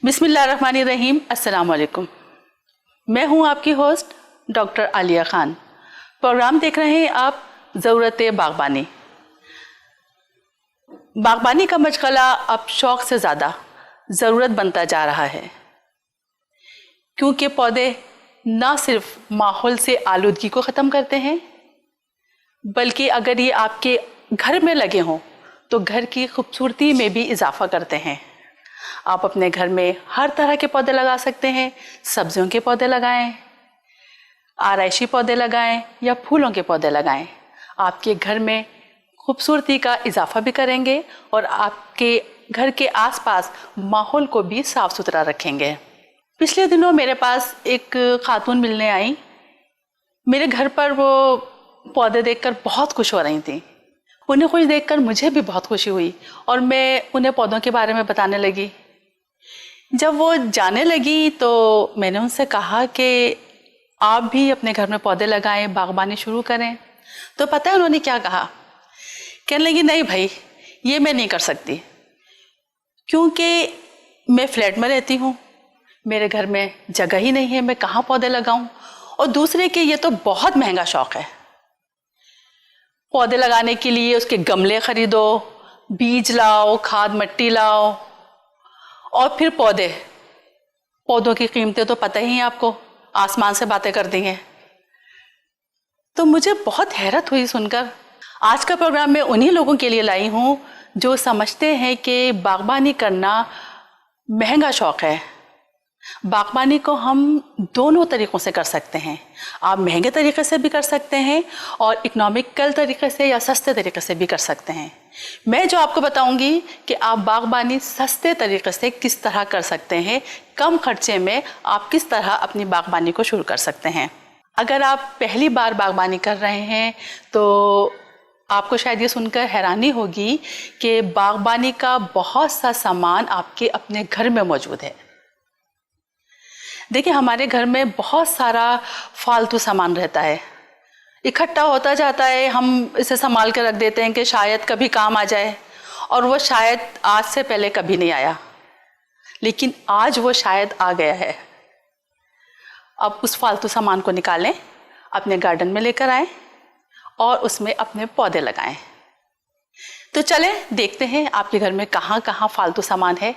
बिस्मिल्लाहिर्रहमानिर्रहीम। अस्सलाम वालेकुम। मैं हूं आपकी host doctor Alia Khan. Programme देख रहे हैं आप ज़रूरत बागबानी। बागबानी का मशगला अब शौक़ से ज़्यादा ज़रूरत बनता जा रहा है, क्योंकि पौधे ना सिर्फ माहौल से आलूदगी को ख़त्म करते हैं, बल्कि अगर ये आपके घर में लगे हों तो घर की खूबसूरती में भी इजाफ़ा करते हैं। आप अपने घर में हर तरह के पौधे लगा सकते हैं। सब्जियों के पौधे लगाएं, आराइशी पौधे लगाएं या फूलों के पौधे लगाएं। आपके घर में खूबसूरती का इजाफा भी करेंगे और आपके घर के आसपास माहौल को भी साफ़ सुथरा रखेंगे। पिछले दिनों मेरे पास एक खातून मिलने आई। मेरे घर पर वो पौधे देखकर बहुत खुश हो रही थी। उन्हें खुश देखकर मुझे भी बहुत खुशी हुई और मैं उन्हें पौधों के बारे में बताने लगी। जब वो जाने लगी तो मैंने उनसे कहा कि आप भी अपने घर में पौधे लगाएं, बागबानी शुरू करें। तो पता है उन्होंने क्या कहा? कहने लगी, नहीं भाई, ये मैं नहीं कर सकती, क्योंकि मैं फ्लैट में रहती हूँ, मेरे घर में जगह ही नहीं है, मैं कहाँ पौधे लगाऊं, और दूसरे के ये तो बहुत महंगा शौक़ है। पौधे लगाने के लिए उसके गमले खरीदो, बीज लाओ, खाद मट्टी लाओ, और फिर पौधों की कीमतें तो पता ही है आपको, आसमान से बातें कर दी हैं। तो मुझे बहुत हैरत हुई सुनकर। आज का प्रोग्राम मैं उन्हीं लोगों के लिए लाई हूँ जो समझते हैं कि बागबानी करना महंगा शौक़ है। बागबानी को हम दोनों तरीक़ों से कर सकते हैं। आप महंगे तरीक़े से भी कर सकते हैं और इकोनॉमिकल तरीक़े से या सस्ते तरीक़े से भी कर सकते हैं। मैं जो आपको बताऊंगी कि आप बागबानी सस्ते तरीक़े से किस तरह कर सकते हैं, कम खर्चे में आप किस तरह अपनी बागबानी को शुरू कर सकते हैं। अगर आप पहली बार बागबानी कर रहे हैं तो आपको शायद ये सुनकर हैरानी होगी कि बागबानी का बहुत सा सामान आपके अपने घर में मौजूद है। देखिए, हमारे घर में बहुत सारा फालतू सामान रहता है, इकट्ठा होता जाता है। हम इसे संभाल के रख देते हैं कि शायद कभी काम आ जाए, और वो शायद आज से पहले कभी नहीं आया, लेकिन आज वो शायद आ गया है। अब उस फालतू सामान को निकालें, अपने गार्डन में लेकर आएं और उसमें अपने पौधे लगाएं। तो चलें देखते हैं आपके घर में कहाँ कहाँ फालतू सामान है।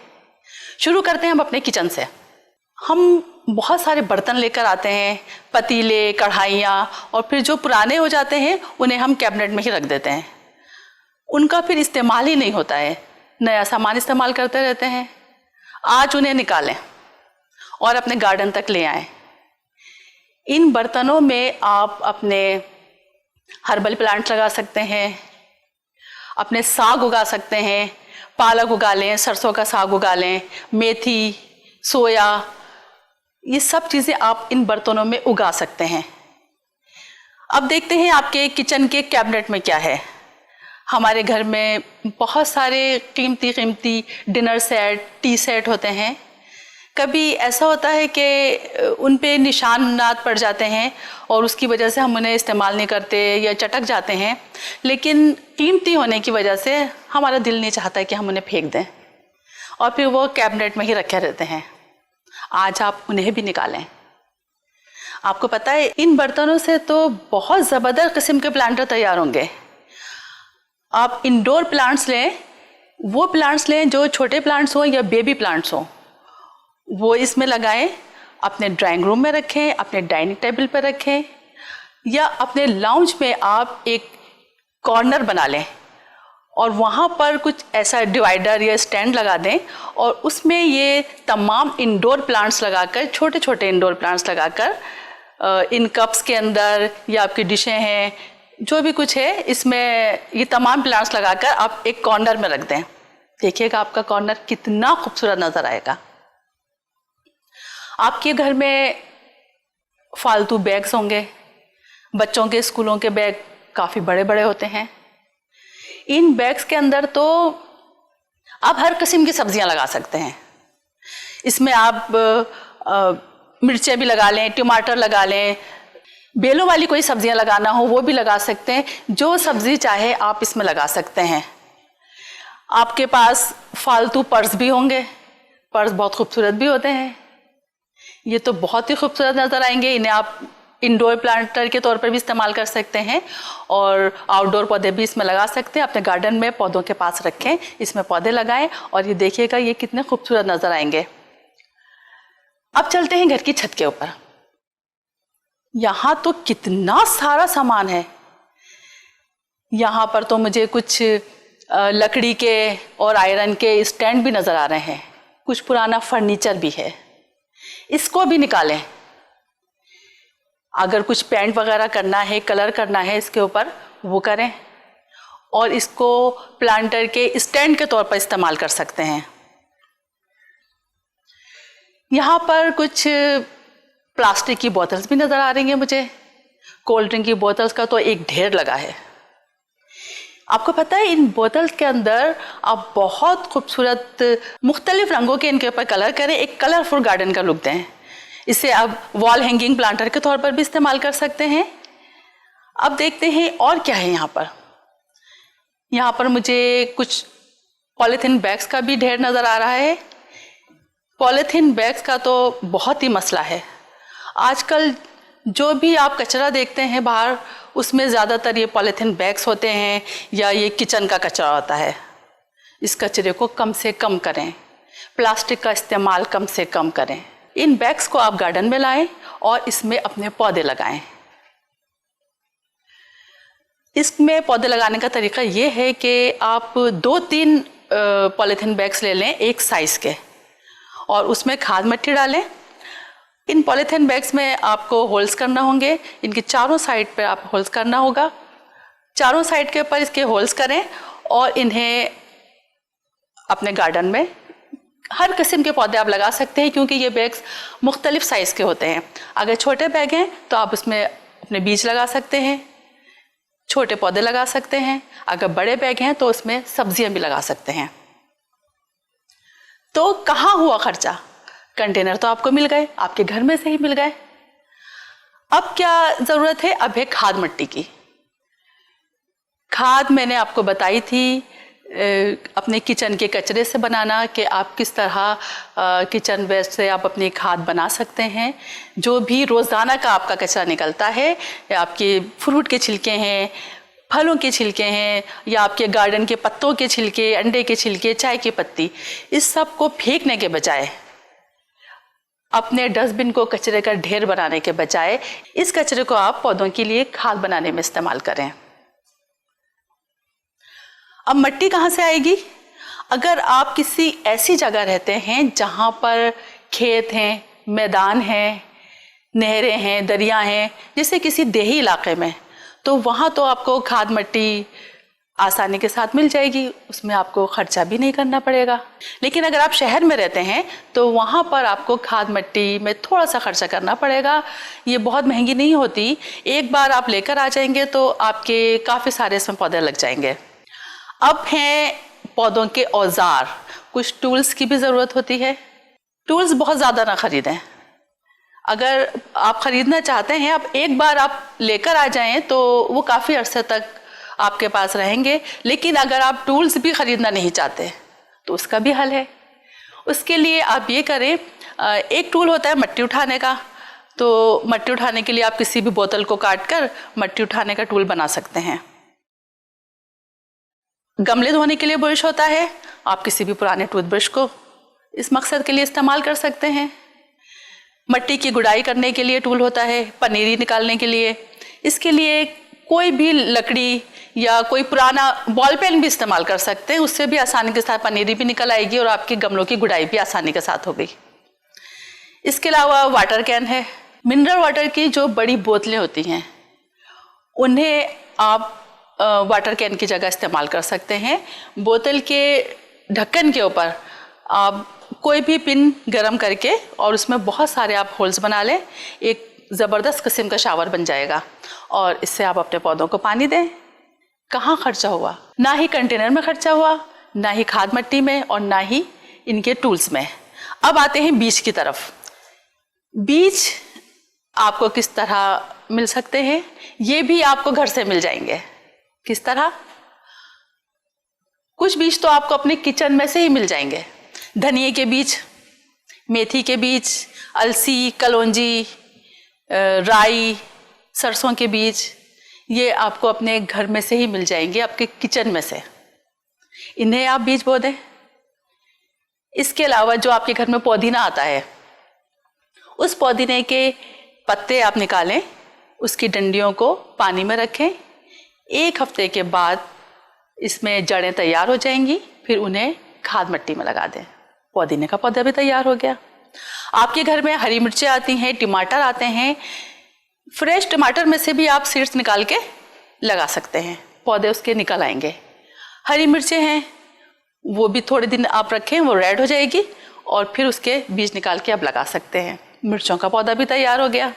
शुरू करते हैं हम अपने किचन से। हम बहुत सारे बर्तन लेकर आते हैं, पतीले, कढ़ाइयाँ, और फिर जो पुराने हो जाते हैं उन्हें हम कैबिनेट में ही रख देते हैं। उनका फिर इस्तेमाल ही नहीं होता है, नया सामान इस्तेमाल करते रहते हैं। आज उन्हें निकालें और अपने गार्डन तक ले आएं। इन बर्तनों में आप अपने हर्बल प्लांट्स लगा सकते हैं, अपने साग उगा सकते हैं, पालक उगा लें, सरसों का साग उगा लें, मेथी, सोया, ये सब चीज़ें आप इन बर्तनों में उगा सकते हैं। अब देखते हैं आपके किचन के कैबिनेट में क्या है। हमारे घर में बहुत सारे कीमती डिनर सेट, टी सेट होते हैं। कभी ऐसा होता है कि उन पे निशानात पड़ जाते हैं और उसकी वजह से हम उन्हें इस्तेमाल नहीं करते या चटक जाते हैं, लेकिन कीमती होने की वजह से हमारा दिल नहीं चाहता है कि हम उन्हें फेंक दें, और फिर वो कैबिनेट में ही रखे रहते हैं। आज आप उन्हें भी निकालें। आपको पता है, इन बर्तनों से तो बहुत ज़बरदस्त किस्म के प्लांटर तैयार होंगे। आप इंडोर प्लांट्स लें, वो प्लांट्स लें जो छोटे प्लांट्स हों या बेबी प्लांट्स हों, वो इसमें लगाएं, अपने ड्राइंग रूम में रखें, अपने डाइनिंग टेबल पर रखें, या अपने लाउंज में आप एक कॉर्नर बना लें और वहाँ पर कुछ ऐसा डिवाइडर या स्टैंड लगा दें और उसमें ये तमाम इंडोर प्लांट्स लगाकर, छोटे छोटे इंडोर प्लांट्स लगाकर, इन कप्स के अंदर या आपकी डिशें हैं, जो भी कुछ है, इसमें ये तमाम प्लांट्स लगाकर आप एक कॉर्नर में रख दें। देखिएगा आपका कॉर्नर कितना खूबसूरत नज़र आएगा। आपके घर में फालतू बैग्स होंगे, बच्चों के स्कूलों के बैग काफ़ी बड़े बड़े होते हैं। इन बैग्स के अंदर तो आप हर किस्म की सब्जियां लगा सकते हैं। इसमें आप मिर्चें भी लगा लें, टमाटर लगा लें, बेलों वाली कोई सब्जियां लगाना हो वो भी लगा सकते हैं। जो सब्जी चाहे आप इसमें लगा सकते हैं। आपके पास फालतू पर्स भी होंगे, पर्स बहुत खूबसूरत भी होते हैं। ये तो बहुत ही खूबसूरत नज़र आएंगे। इन्हें आप इंडोर प्लांटर के तौर पर भी इस्तेमाल कर सकते हैं और आउटडोर पौधे भी इसमें लगा सकते हैं। अपने गार्डन में पौधों के पास रखें, इसमें पौधे लगाएं और ये देखिएगा ये कितने खूबसूरत नज़र आएंगे। अब चलते हैं घर की छत के ऊपर। यहाँ तो कितना सारा सामान है। यहाँ पर तो मुझे कुछ लकड़ी के और आयरन के स्टैंड भी नज़र आ रहे हैं। कुछ पुराना फर्नीचर भी है, इसको भी निकालें। अगर कुछ पेंट वगैरह करना है, कलर करना है इसके ऊपर, वो करें और इसको प्लांटर के स्टैंड के तौर पर इस्तेमाल कर सकते हैं। यहाँ पर कुछ प्लास्टिक की बोतल्स भी नज़र आ रही हैं मुझे। कोल्ड ड्रिंक की बोतल्स का तो एक ढेर लगा है। आपको पता है इन बोतल्स के अंदर आप बहुत खूबसूरत मुख्तलिफ रंगों के इनके ऊपर कलर करें, एक कलरफुल गार्डन का लुक दें। इसे आप वॉल हैंगिंग प्लांटर के तौर पर भी इस्तेमाल कर सकते हैं। अब देखते हैं और क्या है यहाँ पर। यहाँ पर मुझे कुछ पॉलीथीन बैग्स का भी ढेर नज़र आ रहा है। पॉलीथीन बैग्स का तो बहुत ही मसला है। आजकल जो भी आप कचरा देखते हैं बाहर, उसमें ज़्यादातर ये पॉलीथीन बैग्स होते हैं या ये किचन का कचरा होता है। इस कचरे को कम से कम करें, प्लास्टिक का इस्तेमाल कम से कम करें। इन बैग्स को आप गार्डन में लाएं और इसमें अपने पौधे लगाएं। इसमें पौधे लगाने का तरीका ये है कि आप 2-3 पॉलीथीन बैग्स ले लें एक साइज़ के और उसमें खाद मिट्टी डालें। इन पॉलीथीन बैग्स में आपको होल्स करना होंगे। इनके चारों साइड पे आप होल्स करना होगा। चारों साइड के ऊपर इसके होल्स करें और इन्हें अपने गार्डन में हर किस्म के पौधे आप लगा सकते हैं, क्योंकि ये बैग्स मुख्तलिफ साइज़ के होते हैं। अगर छोटे बैग हैं तो आप उसमें अपने बीज लगा सकते हैं, छोटे पौधे लगा सकते हैं। अगर बड़े बैग हैं तो उसमें सब्जियां भी लगा सकते हैं। तो कहाँ हुआ खर्चा? कंटेनर तो आपको मिल गए, आपके घर में से ही मिल गए। अब क्या ज़रूरत है? अब है खाद मिट्टी की। खाद मैंने आपको बताई थी अपने किचन के कचरे से बनाना, कि आप किस तरह किचन वेस्ट से आप अपनी खाद बना सकते हैं। जो भी रोज़ाना का आपका कचरा निकलता है, आपके फ्रूट के छिलके हैं, फलों के छिलके हैं, या आपके गार्डन के पत्तों के छिलके, अंडे के छिलके, चाय की पत्ती, इस सब को फेंकने के बजाय, अपने डस्टबिन को कचरे का ढेर बनाने के बजाय, इस कचरे को आप पौधों के लिए खाद बनाने में इस्तेमाल करें। अब मिट्टी कहाँ से आएगी? अगर आप किसी ऐसी जगह रहते हैं जहाँ पर खेत हैं, मैदान हैं, नहरें हैं, दरिया हैं, जैसे किसी देही इलाके में, तो वहाँ तो आपको खाद मिट्टी आसानी के साथ मिल जाएगी, उसमें आपको खर्चा भी नहीं करना पड़ेगा। लेकिन अगर आप शहर में रहते हैं तो वहाँ पर आपको खाद मिट्टी में थोड़ा सा खर्चा करना पड़ेगा। ये बहुत महंगी नहीं होती। एक बार आप लेकर आ जाएंगे तो आपके काफ़ी सारे इसमें पौधे लग जाएंगे। अब हैं पौधों के औजार। कुछ टूल्स की भी ज़रूरत होती है। टूल्स बहुत ज़्यादा ना ख़रीदें। अगर आप ख़रीदना चाहते हैं, आप एक बार आप लेकर आ जाएं तो वो काफ़ी अरसे तक आपके पास रहेंगे। लेकिन अगर आप टूल्स भी ख़रीदना नहीं चाहते तो उसका भी हल है। उसके लिए आप ये करें, एक टूल होता है मिट्टी उठाने का। तो मिट्टी उठाने के लिए आप किसी भी बोतल को काट कर मिट्टी उठाने का टूल बना सकते हैं। गमले धोने के लिए ब्रश होता है, आप किसी भी पुराने टूथब्रश को इस मकसद के लिए इस्तेमाल कर सकते हैं। मिट्टी की गुड़ाई करने के लिए टूल होता है, पनीरी निकालने के लिए। इसके लिए कोई भी लकड़ी या कोई पुराना बॉल पेन भी इस्तेमाल कर सकते हैं, उससे भी आसानी के साथ पनीरी भी निकल आएगी और आपकी गमलों की गुड़ाई भी आसानी के साथ होगी। इसके अलावा वाटर कैन है। मिनरल वाटर की जो बड़ी बोतलें होती हैं उन्हें आप वाटर कैन की जगह इस्तेमाल कर सकते हैं। बोतल के ढक्कन के ऊपर आप कोई भी पिन गरम करके और उसमें बहुत सारे आप होल्स बना लें, एक ज़बरदस्त किस्म का शावर बन जाएगा और इससे आप अपने पौधों को पानी दें। कहाँ खर्चा हुआ? ना ही कंटेनर में खर्चा हुआ, ना ही खाद मिट्टी में, और ना ही इनके टूल्स में। अब आते हैं बीज की तरफ। बीज आपको किस तरह मिल सकते हैं? ये भी आपको घर से मिल जाएंगे। किस तरह? कुछ बीज तो आपको अपने किचन में से ही मिल जाएंगे। धनिए के बीज मेथी के बीज, अलसी, कलौंजी, राई, सरसों के बीज, ये आपको अपने घर में से ही मिल जाएंगे, आपके किचन में से। इन्हें आप बीज बो दें। इसके अलावा जो आपके घर में पुदीना आता है, उस पुदीने के पत्ते आप निकालें, उसकी डंडियों को पानी में रखें। 1 हफ्ते के बाद इसमें जड़ें तैयार हो जाएंगी, फिर उन्हें खाद मिट्टी में लगा दें। पुदीने का पौधा भी तैयार हो गया। आपके घर में हरी मिर्चें आती हैं, टमाटर आते हैं, फ्रेश टमाटर में से भी आप सीड्स निकाल के लगा सकते हैं, पौधे उसके निकल आएंगे। हरी मिर्चें हैं, वो भी थोड़े दिन आप रखें, वो रेड हो जाएगी और फिर उसके बीज निकाल के आप लगा सकते हैं। मिर्चों का पौधा भी तैयार हो गया।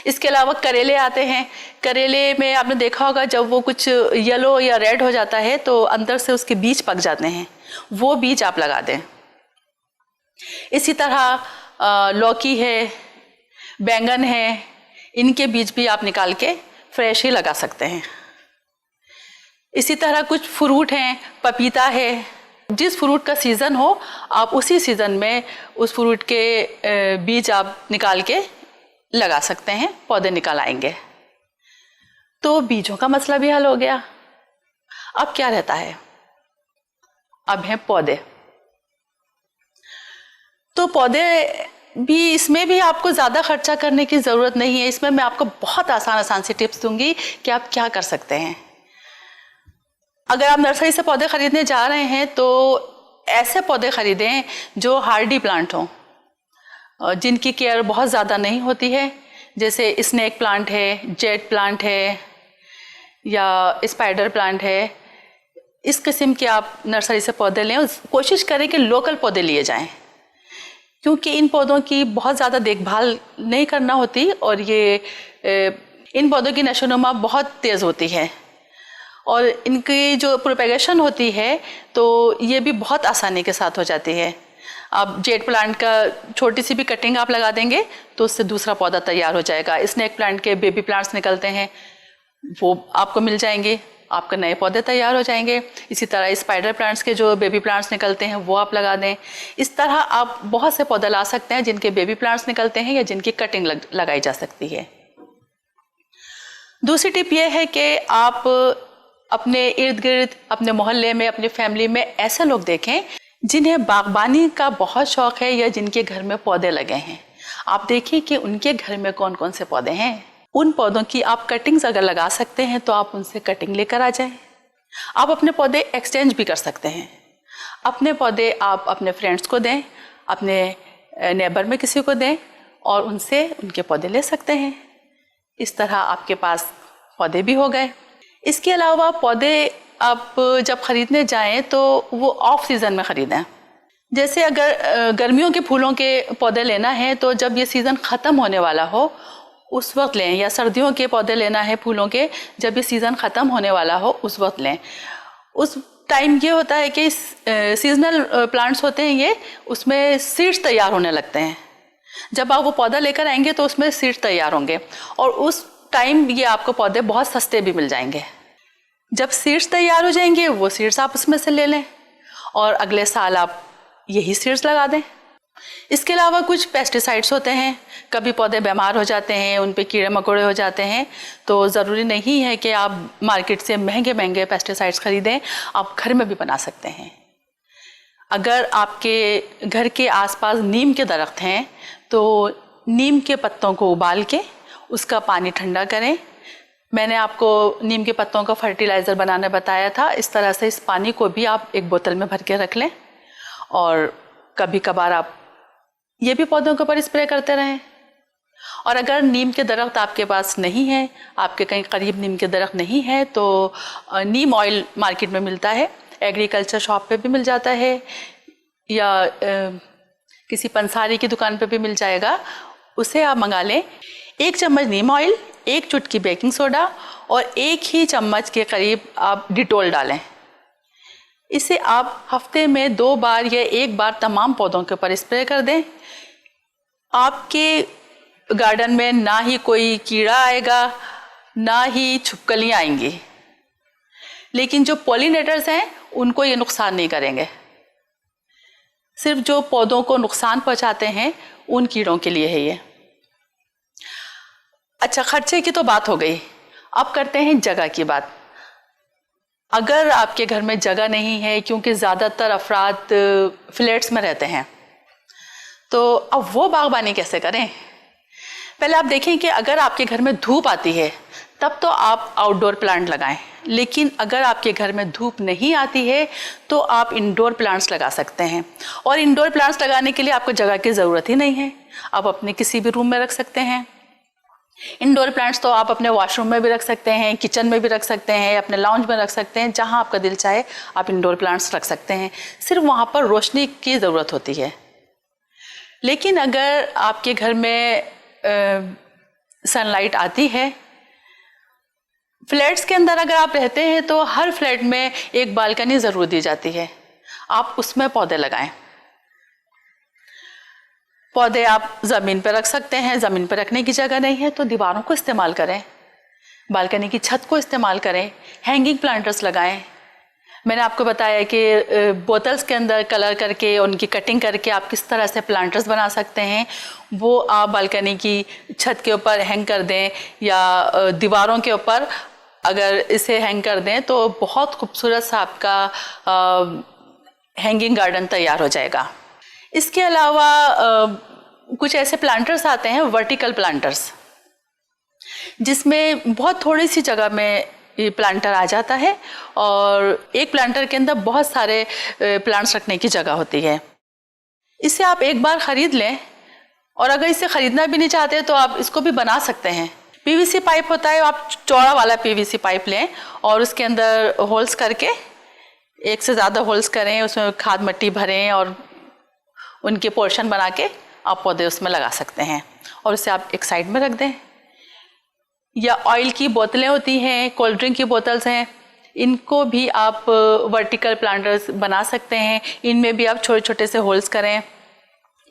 इसके अलावा करेले आते हैं। करेले में आपने देखा होगा जब वो कुछ येलो या रेड हो जाता है तो अंदर से उसके बीज पक जाते हैं, वो बीज आप लगा दें। इसी तरह लौकी है, बैंगन है, इनके बीज भी आप निकाल के फ्रेश ही लगा सकते हैं। इसी तरह कुछ फ्रूट हैं, पपीता है, जिस फ्रूट का सीज़न हो आप उसी सीज़न में उस फ्रूट के बीज आप निकाल के लगा सकते हैं, पौधे निकल आएंगे। तो बीजों का मसला भी हल हो गया। अब क्या रहता है? अब हैं पौधे। तो पौधे भी, इसमें भी आपको ज़्यादा खर्चा करने की ज़रूरत नहीं है। इसमें मैं आपको बहुत आसान सी टिप्स दूंगी कि आप क्या कर सकते हैं। अगर आप नर्सरी से पौधे खरीदने जा रहे हैं तो ऐसे पौधे खरीदें जो हार्डी प्लांट हों, जिनकी केयर बहुत ज़्यादा नहीं होती है, जैसे स्नेक प्लांट है, जेट प्लांट है या स्पाइडर प्लांट है। इस किस्म के आप नर्सरी से पौधे लें। कोशिश करें कि लोकल पौधे लिए जाएं, क्योंकि इन पौधों की बहुत ज़्यादा देखभाल नहीं करना होती और इन पौधों की नशोनुमा बहुत तेज़ होती है और इनकी जो प्रोपेगेशन होती है तो ये भी बहुत आसानी के साथ हो जाती है। आप जेट प्लांट का छोटी सी भी कटिंग आप लगा देंगे तो उससे दूसरा पौधा तैयार हो जाएगा। स्नेक प्लांट के बेबी प्लांट्स निकलते हैं, वो आपको मिल जाएंगे, आपके नए पौधे तैयार हो जाएंगे। इसी तरह स्पाइडर प्लांट्स के जो बेबी प्लांट्स निकलते हैं वो आप लगा दें। इस तरह आप बहुत से पौधे ला सकते हैं जिनके बेबी प्लांट्स निकलते हैं या जिनकी कटिंग लगाई जा सकती है। दूसरी टिप ये है कि आप अपने इर्द गिर्द, अपने मोहल्ले में, अपनी फैमिली में ऐसे लोग देखें जिन्हें बागबानी का बहुत शौक है या जिनके घर में पौधे लगे हैं। आप देखिए कि उनके घर में कौन कौन से पौधे हैं। उन पौधों की आप कटिंग्स अगर लगा सकते हैं तो आप उनसे कटिंग लेकर आ जाएं। आप अपने पौधे एक्सचेंज भी कर सकते हैं। अपने पौधे आप अपने फ्रेंड्स को दें, अपने नेबर में किसी को दें और उनसे उनके पौधे ले सकते हैं। इस तरह आपके पास पौधे भी हो गए। इसके अलावा पौधे आप जब खरीदने जाएं तो वो ऑफ सीज़न में ख़रीदें। जैसे अगर गर्मियों के फूलों के पौधे लेना है तो जब ये सीज़न ख़त्म होने वाला हो उस वक्त लें, या सर्दियों के पौधे लेना है फूलों के जब ये सीज़न ख़त्म होने वाला हो उस वक्त लें। उस टाइम ये होता है कि सीजनल प्लांट्स होते हैं ये, उसमें सीड्स तैयार होने लगते हैं। जब आप वो पौधा लेकर आएंगे तो उसमें सीड्स तैयार होंगे और उस टाइम ये आपको पौधे बहुत सस्ते भी मिल जाएंगे। जब सीड्स तैयार हो जाएंगे वो सीड्स आप उसमें से ले लें और अगले साल आप यही सीड्स लगा दें। इसके अलावा कुछ पेस्टिसाइड्स होते हैं, कभी पौधे बीमार हो जाते हैं, उन पे कीड़े मकोड़े हो जाते हैं, तो ज़रूरी नहीं है कि आप मार्केट से महंगे महंगे पेस्टिसाइड्स खरीदें, आप घर में भी बना सकते हैं। अगर आपके घर के आसपास नीम के दरख्त हैं तो नीम के पत्तों को उबाल के उसका पानी ठंडा करें। मैंने आपको नीम के पत्तों का फर्टिलाइज़र बनाना बताया था। इस तरह से इस पानी को भी आप एक बोतल में भर के रख लें और कभी कभार आप ये भी पौधों के ऊपर स्प्रे करते रहें। और अगर नीम के दरख्त आपके पास नहीं है, आपके कहीं करीब नीम के दरख्त नहीं है, तो नीम ऑयल मार्केट में मिलता है, एग्रीकल्चर शॉप पे भी मिल जाता है या किसी पंसारी की दुकान पे भी मिल जाएगा, उसे आप मंगा लें। 1 चम्मच नीम ऑयल, 1 चुटकी बेकिंग सोडा और 1 ही चम्मच के करीब आप डिटोल डालें। इसे आप हफ्ते में 2 बार या 1 बार तमाम पौधों के ऊपर स्प्रे कर दें। आपके गार्डन में ना ही कोई कीड़ा आएगा, ना ही छिपकलियाँ आएंगी, लेकिन जो पॉलिनेटर्स हैं उनको ये नुकसान नहीं करेंगे। सिर्फ जो पौधों को नुकसान पहुंचाते हैं उन कीड़ों के लिए है ये। अच्छा, खर्चे की तो बात हो गई, अब करते हैं जगह की बात। अगर आपके घर में जगह नहीं है, क्योंकि ज़्यादातर अफराद फ्लैट्स में रहते हैं, तो अब वो बागबानी कैसे करें? पहले आप देखें कि अगर आपके घर में धूप आती है तब तो आप आउटडोर प्लांट लगाएं, लेकिन अगर आपके घर में धूप नहीं आती है तो आप इंडोर प्लांट्स लगा सकते हैं। और इंडोर प्लांट्स लगाने के लिए आपको जगह की ज़रूरत ही नहीं है, आप अपने किसी भी रूम में रख सकते हैं। इंडोर प्लांट्स तो आप अपने वॉशरूम में भी रख सकते हैं, किचन में भी रख सकते हैं, अपने लाउंज में रख सकते हैं, जहां आपका दिल चाहे आप इंडोर प्लांट्स रख सकते हैं। सिर्फ वहां पर रोशनी की ज़रूरत होती है। लेकिन अगर आपके घर में सनलाइट आती है, फ्लैट्स के अंदर अगर आप रहते हैं तो हर फ्लैट में एक बालकनी ज़रूर दी जाती है, आप उसमें पौधे लगाएं। पौधे आप ज़मीन पर रख सकते हैं, ज़मीन पर रखने की जगह नहीं है तो दीवारों को इस्तेमाल करें, बालकनी की छत को इस्तेमाल करें, हैंगिंग प्लांटर्स लगाएं। मैंने आपको बताया कि बोतल्स के अंदर कलर करके उनकी कटिंग करके आप किस तरह से प्लांटर्स बना सकते हैं, वो आप बालकनी की छत के ऊपर हैंग कर दें या दीवारों के ऊपर अगर इसे हैंग कर दें तो बहुत खूबसूरत सा आपका हैंगिंग गार्डन तैयार हो जाएगा। इसके अलावा कुछ ऐसे प्लांटर्स आते हैं, वर्टिकल प्लांटर्स, जिसमें बहुत थोड़ी सी जगह में ये प्लांटर आ जाता है और एक प्लांटर के अंदर बहुत सारे प्लांट्स रखने की जगह होती है। इसे आप एक बार ख़रीद लें और अगर इसे ख़रीदना भी नहीं चाहते तो आप इसको भी बना सकते हैं। पीवीसी पाइप होता है, आप चौड़ा वाला पीवीसी पाइप लें और उसके अंदर होल्स करके, एक से ज़्यादा होल्स करें, उसमें खाद मिट्टी भरें और उनके पोर्शन बना के आप पौधे उसमें लगा सकते हैं और उसे आप एक साइड में रख दें। या ऑयल की बोतलें होती हैं, कोल्ड ड्रिंक की बोतल्स हैं, इनको भी आप वर्टिकल प्लांटर्स बना सकते हैं। इनमें भी आप छोटे छोटे से होल्स करें,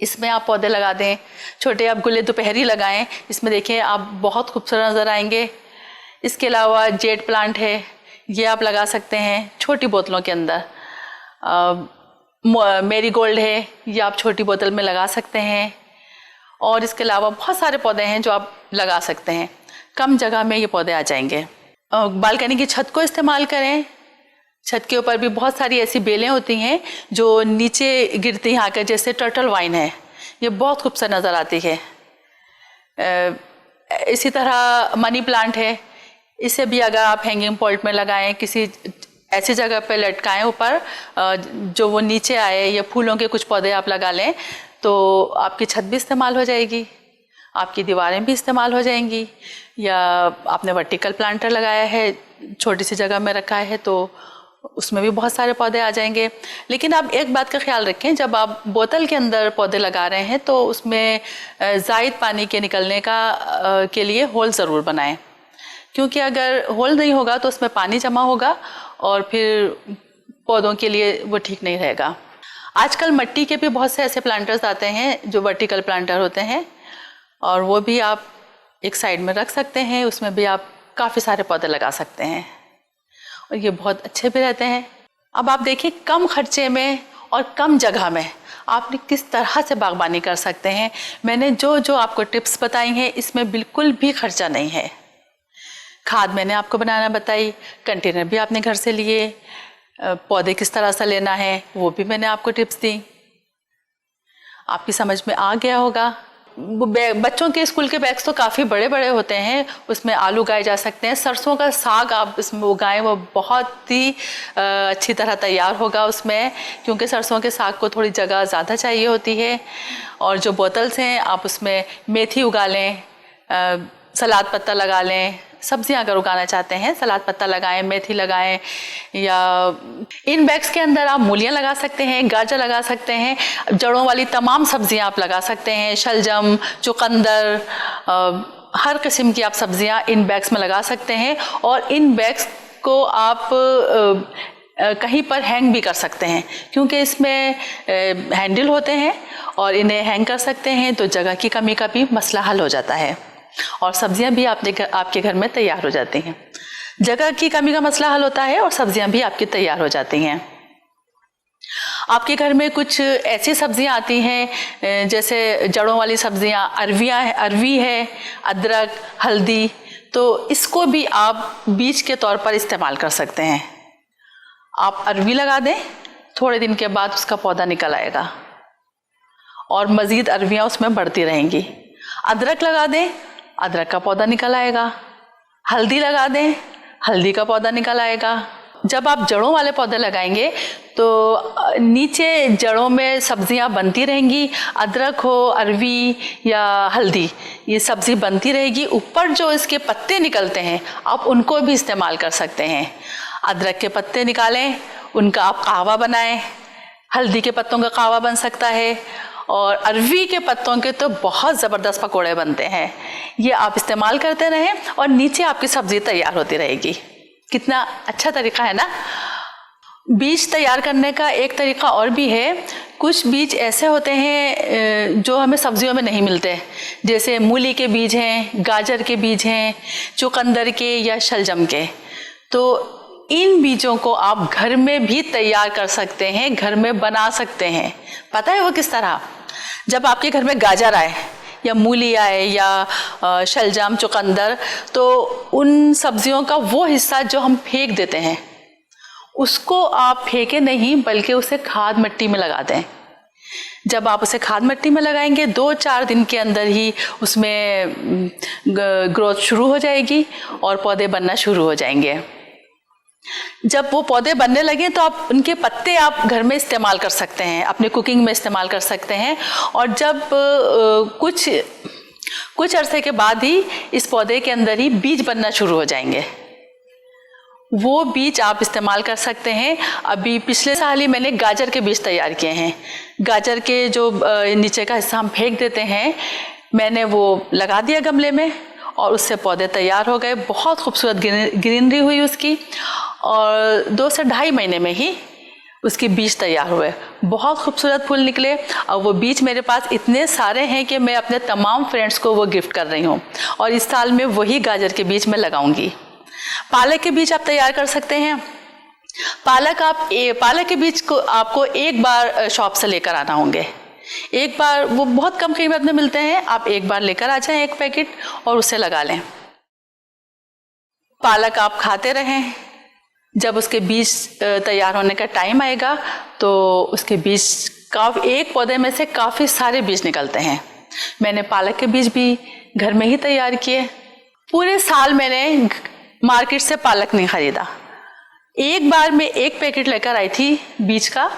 इसमें आप पौधे लगा दें। छोटे आप गुले दोपहरी लगाएं, इसमें देखिए आप बहुत खूबसूरत नज़र आएंगे। इसके अलावा जेट प्लांट है, ये आप लगा सकते हैं छोटी बोतलों के अंदर। मैरीगोल्ड है, ये आप छोटी बोतल में लगा सकते हैं। और इसके अलावा बहुत सारे पौधे हैं जो आप लगा सकते हैं, कम जगह में ये पौधे आ जाएंगे। बालकनी की छत को इस्तेमाल करें, छत के ऊपर भी बहुत सारी ऐसी बेलें होती हैं जो नीचे गिरती हैं आकर, जैसे टर्टल वाइन है, ये बहुत खूबसूरत नज़र आती है। इसी तरह मनी प्लांट है, इसे भी अगर आप हैंगिंग पॉट में लगाएं, किसी ऐसी जगह पे लटकाएं ऊपर जो वो नीचे आए, या फूलों के कुछ पौधे आप लगा लें तो आपकी छत भी इस्तेमाल हो जाएगी, आपकी दीवारें भी इस्तेमाल हो जाएंगी। या आपने वर्टिकल प्लांटर लगाया है, छोटी सी जगह में रखा है, तो उसमें भी बहुत सारे पौधे आ जाएंगे। लेकिन आप एक बात का ख्याल रखें, जब आप बोतल के अंदर पौधे लगा रहे हैं तो उसमें ज़ायद पानी के निकलने के लिए होल ज़रूर बनाएं, क्योंकि अगर होल नहीं होगा तो उसमें पानी जमा होगा और फिर पौधों के लिए वो ठीक नहीं रहेगा। आजकल मिट्टी के भी बहुत से ऐसे प्लांटर्स आते हैं जो वर्टिकल प्लांटर होते हैं, और वो भी आप एक साइड में रख सकते हैं, उसमें भी आप काफ़ी सारे पौधे लगा सकते हैं और ये बहुत अच्छे भी रहते हैं। अब आप देखिए कम खर्चे में और कम जगह में आपने किस तरह से बागबानी कर सकते हैं। मैंने जो जो आपको टिप्स बताई हैं इसमें बिल्कुल भी खर्चा नहीं है। खाद मैंने आपको बनाना बताई, कंटेनर भी आपने घर से लिए, पौधे किस तरह से लेना है वो भी मैंने आपको टिप्स दी, आपकी समझ में आ गया होगा। बच्चों के स्कूल के बैग्स तो काफ़ी बड़े बड़े होते हैं, उसमें आलू उगाए जा सकते हैं। सरसों का साग आप इसमें उगाएं, वो बहुत ही अच्छी तरह तैयार होगा उसमें, क्योंकि सरसों के साग को थोड़ी जगह ज़्यादा चाहिए होती है। और जो बोतल्स हैं आप उसमें मेथी उगा लें, सलाद पत्ता लगा लें, सब्जियां अगर उगाना चाहते हैं सलाद पत्ता लगाएं, मेथी लगाएं, या इन बैग्स के अंदर आप मूलियां लगा सकते हैं, गाजर लगा सकते हैं, जड़ों वाली तमाम सब्जियां आप लगा सकते हैं, शलजम, चुकंदर, हर किस्म की आप सब्जियां इन बैग्स में लगा सकते हैं। और इन बैग्स को आप कहीं पर हैंग भी कर सकते हैं, क्योंकि इसमें हैंडल होते हैं और इन्हें हैंग कर सकते हैं, तो जगह की कमी का भी मसला हल हो जाता है और सब्जियां भी आपके घर में तैयार हो जाती हैं। जगह की कमी का मसला हल होता है और सब्जियां भी आपकी तैयार हो जाती हैं। आपके घर में कुछ ऐसी सब्जियां आती हैं जैसे जड़ों वाली सब्जियां, अरवी है, अदरक, हल्दी, तो इसको भी आप बीज के तौर पर इस्तेमाल कर सकते हैं। आप अरवी लगा दें, थोड़े दिन के बाद उसका पौधा निकल आएगा और मज़ीद अरवियाँ उसमें बढ़ती रहेंगी। अदरक लगा दें, अदरक का पौधा निकल आएगा। हल्दी लगा दें, हल्दी का पौधा निकल आएगा। जब आप जड़ों वाले पौधे लगाएंगे तो नीचे जड़ों में सब्जियां बनती रहेंगी। अदरक हो, अरवी या हल्दी, ये सब्जी बनती रहेगी। ऊपर जो इसके पत्ते निकलते हैं आप उनको भी इस्तेमाल कर सकते हैं। अदरक के पत्ते निकालें, उनका आप कहवा बनाएं। हल्दी के पत्तों का कहवा बन सकता है और अरवी के पत्तों के तो बहुत ज़बरदस्त पकोड़े बनते हैं। ये आप इस्तेमाल करते रहें और नीचे आपकी सब्ज़ी तैयार होती रहेगी। कितना अच्छा तरीका है ना। बीज तैयार करने का एक तरीका और भी है। कुछ बीज ऐसे होते हैं जो हमें सब्जियों में नहीं मिलते, जैसे मूली के बीज हैं, गाजर के बीज हैं, चुकंदर के या शलजम के। तो इन बीजों को आप घर में भी तैयार कर सकते हैं, घर में बना सकते हैं। पता है वो किस तरह? जब आपके घर में गाजर आए या मूली आए या शलजम, चुकंदर, तो उन सब्जियों का वो हिस्सा जो हम फेंक देते हैं उसको आप फेंके नहीं, बल्कि उसे खाद मिट्टी में लगा दें। जब आप उसे खाद मिट्टी में लगाएंगे 2-4 दिन के अंदर ही उसमें ग्रोथ शुरू हो जाएगी और पौधे बनना शुरू हो जाएंगे। जब वो पौधे बनने लगे तो आप उनके पत्ते आप घर में इस्तेमाल कर सकते हैं, अपने कुकिंग में इस्तेमाल कर सकते हैं। और जब कुछ अरसे के बाद ही इस पौधे के अंदर ही बीज बनना शुरू हो जाएंगे। वो बीज आप इस्तेमाल कर सकते हैं। अभी पिछले साल ही मैंने गाजर के बीज तैयार किए हैं। गाजर के जो नीचे का हिस्सा हम फेंक देते हैं, मैंने वो लगा दिया गमले में और उससे पौधे तैयार हो गए। बहुत खूबसूरत ग्रीनरी हुई उसकी और 2 से ढाई महीने में ही उसके बीज तैयार हुए। बहुत खूबसूरत फूल निकले और वो बीज मेरे पास इतने सारे हैं कि मैं अपने तमाम फ्रेंड्स को वो गिफ्ट कर रही हूँ और इस साल में वही गाजर के बीज मैं लगाऊंगी। पालक के बीज आप तैयार कर सकते हैं। पालक के बीज को आपको एक बार शॉप से लेकर आना होंगे। एक बार, वो बहुत कम कीमत में मिलते हैं, आप एक बार लेकर आ जाएं 1 पैकेट और उसे लगा लें। पालक आप खाते रहें। जब उसके बीज तैयार होने का टाइम आएगा तो उसके बीज एक पौधे में से काफ़ी सारे बीज निकलते हैं। मैंने पालक के बीज भी घर में ही तैयार किए। पूरे साल मैंने मार्केट से पालक नहीं खरीदा। एक बार मैं 1 पैकेट लेकर आई थी बीज का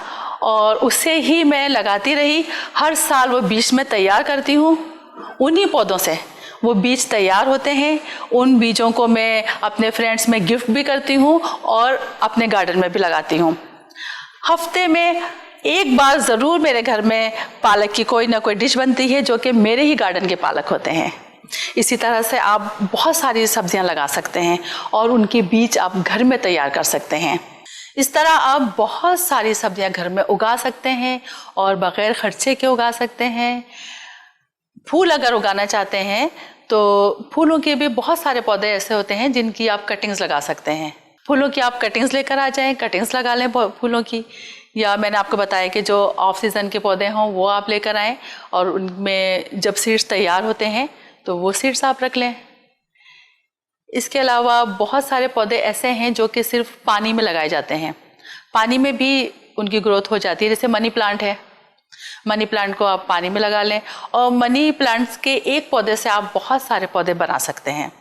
और उसे ही मैं लगाती रही। हर साल वो बीज मैं तैयार करती हूँ। उन्हीं पौधों से वो बीज तैयार होते हैं। उन बीजों को मैं अपने फ्रेंड्स में गिफ्ट भी करती हूँ और अपने गार्डन में भी लगाती हूँ। हफ्ते में एक बार ज़रूर मेरे घर में पालक की कोई ना कोई डिश बनती है जो कि मेरे ही गार्डन के पालक होते हैं। इसी तरह से आप बहुत सारी सब्जियां लगा सकते हैं और उनके बीज आप घर में तैयार कर सकते हैं। इस तरह आप बहुत सारी सब्जियां घर में उगा सकते हैं और बग़ैर खर्चे के उगा सकते हैं। फूल अगर उगाना चाहते हैं तो फूलों के भी बहुत सारे पौधे ऐसे होते हैं जिनकी आप कटिंग्स लगा सकते हैं। फूलों की आप कटिंग्स लेकर आ जाएं, कटिंग्स लगा लें फूलों की। या मैंने आपको बताया कि जो ऑफ सीज़न के पौधे हों वो आप लेकर आएँ और उनमें जब सीड्स तैयार होते हैं तो वो सीड्स आप रख लें। इसके अलावा बहुत सारे पौधे ऐसे हैं जो कि सिर्फ पानी में लगाए जाते हैं। पानी में भी उनकी ग्रोथ हो जाती है। जैसे मनी प्लांट है, मनी प्लांट को आप पानी में लगा लें और मनी प्लांट्स के एक पौधे से आप बहुत सारे पौधे बना सकते हैं।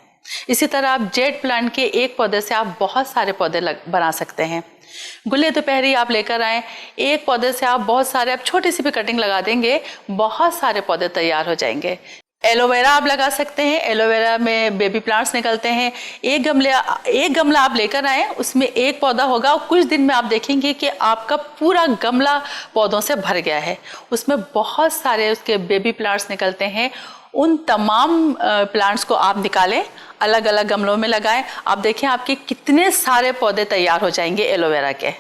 इसी तरह आप जेड प्लांट के एक पौधे से आप बहुत सारे पौधे बना सकते हैं। गुल्ले दोपहरी आप लेकर आएँ, एक पौधे से आप बहुत सारे, आप छोटी सी भी कटिंग लगा देंगे, बहुत सारे पौधे तैयार हो जाएंगे। एलोवेरा आप लगा सकते हैं। एलोवेरा में बेबी प्लांट्स निकलते हैं। एक गमला आप लेकर आएँ, उसमें एक पौधा होगा और कुछ दिन में आप देखेंगे कि आपका पूरा गमला पौधों से भर गया है। उसमें बहुत सारे उसके बेबी प्लांट्स निकलते हैं। उन तमाम प्लांट्स को आप निकालें, अलग अलग गमलों में लगाएं। आप देखें आपके कितने सारे पौधे तैयार हो जाएंगे एलोवेरा के।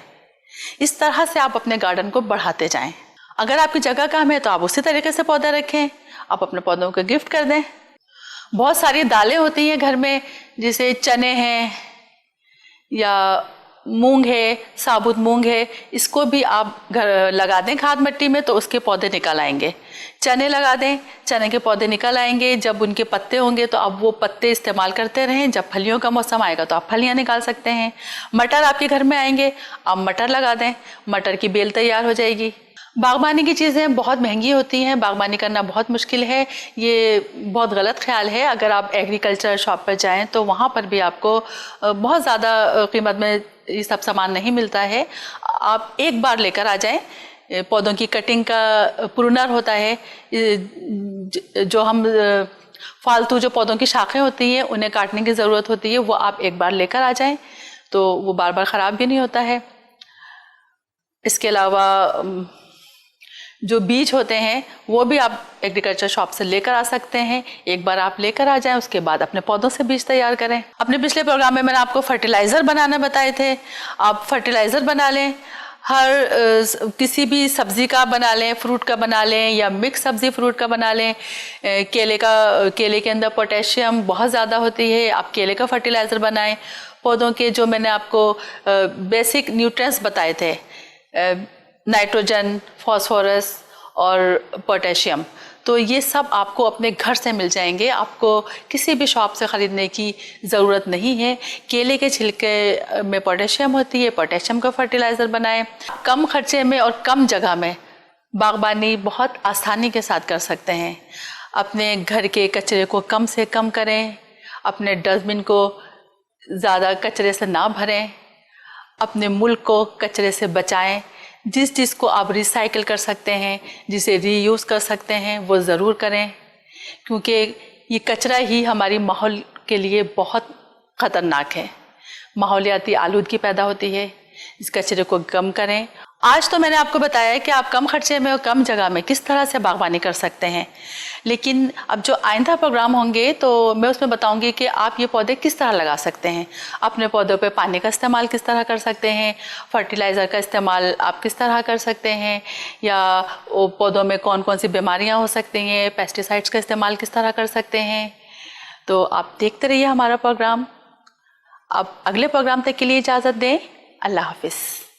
इस तरह से आप अपने गार्डन को बढ़ाते जाएं। अगर आपकी जगह कम है तो आप उसी तरीके से पौधे रखें, आप अपने पौधों को गिफ्ट कर दें। बहुत सारी दालें होती हैं घर में, जैसे चने हैं या मूंग है, साबुत मूंग है, इसको भी आप घर लगा दें खाद मिट्टी में तो उसके पौधे निकल आएंगे। चने लगा दें, चने के पौधे निकल आएंगे। जब उनके पत्ते होंगे तो आप वो पत्ते इस्तेमाल करते रहें। जब फलियों का मौसम आएगा तो आप फलियां निकाल सकते हैं। मटर आपके घर में आएंगे, आप मटर लगा दें, मटर की बेल तैयार हो जाएगी। बागबानी की चीज़ें बहुत महंगी होती हैं, बागबानी करना बहुत मुश्किल है, ये बहुत गलत ख्याल है। अगर आप एग्रीकल्चर शॉप पर जाएं तो वहाँ पर भी आपको बहुत ज़्यादा कीमत में ये सब सामान नहीं मिलता है। आप एक बार लेकर आ जाएं। पौधों की कटिंग का प्रूनर होता है, जो हम फालतू जो पौधों की शाखें होती हैं उन्हें काटने की ज़रूरत होती है, वो आप एक बार लेकर आ जाएं तो वो बार बार ख़राब भी नहीं होता है। इसके अलावा जो बीज होते हैं वो भी आप एग्रीकल्चर शॉप से लेकर आ सकते हैं। एक बार आप लेकर आ जाएं, उसके बाद अपने पौधों से बीज तैयार करें। अपने पिछले प्रोग्राम में मैंने आपको फर्टिलाइज़र बनाना बताए थे, आप फर्टिलाइज़र बना लें। हर किसी भी सब्ज़ी का बना लें, फ्रूट का बना लें या मिक्स सब्ज़ी फ्रूट का बना लें। केले के अंदर पोटेशियम बहुत ज़्यादा होती है, आप केले का फर्टिलाइज़र बनाएं। पौधों के जो मैंने आपको बेसिक न्यूट्रिएंट्स बताए थे, नाइट्रोजन, फास्फोरस और पोटेशियम, तो ये सब आपको अपने घर से मिल जाएंगे। आपको किसी भी शॉप से ख़रीदने की ज़रूरत नहीं है। केले के छिलके में पोटेशियम होती है, पोटेशियम का फर्टिलाइज़र बनाएं। कम खर्चे में और कम जगह में बागबानी बहुत आसानी के साथ कर सकते हैं। अपने घर के कचरे को कम से कम करें, अपने डस्टबिन को ज़्यादा कचरे से ना भरें, अपने मुल्क को कचरे से बचाएं। जिस चीज़ को आप रिसाइकिल कर सकते हैं, जिसे रीयूज़ कर सकते हैं, वो ज़रूर करें, क्योंकि ये कचरा ही हमारी माहौल के लिए बहुत ख़तरनाक है। माहौलियाती आलूदगी पैदा होती है। इस कचरे को कम करें। आज तो मैंने आपको बताया कि आप कम खर्चे में और कम जगह में किस तरह से बागबानी कर सकते हैं, लेकिन अब जो आइंदा प्रोग्राम होंगे तो मैं उसमें बताऊंगी कि आप ये पौधे किस तरह लगा सकते हैं। अपने पौधों पे पानी का इस्तेमाल किस तरह कर सकते हैं, फर्टिलाइज़र का इस्तेमाल आप किस तरह कर सकते हैं, या वो पौधों में कौन कौन सी बीमारियाँ हो सकती हैं, पेस्टिसाइड्स का इस्तेमाल किस तरह कर सकते हैं। तो आप देखते रहिए हमारा प्रोग्राम। अब अगले प्रोग्राम तक के लिए इजाज़त दें। अल्लाह हाफिज़।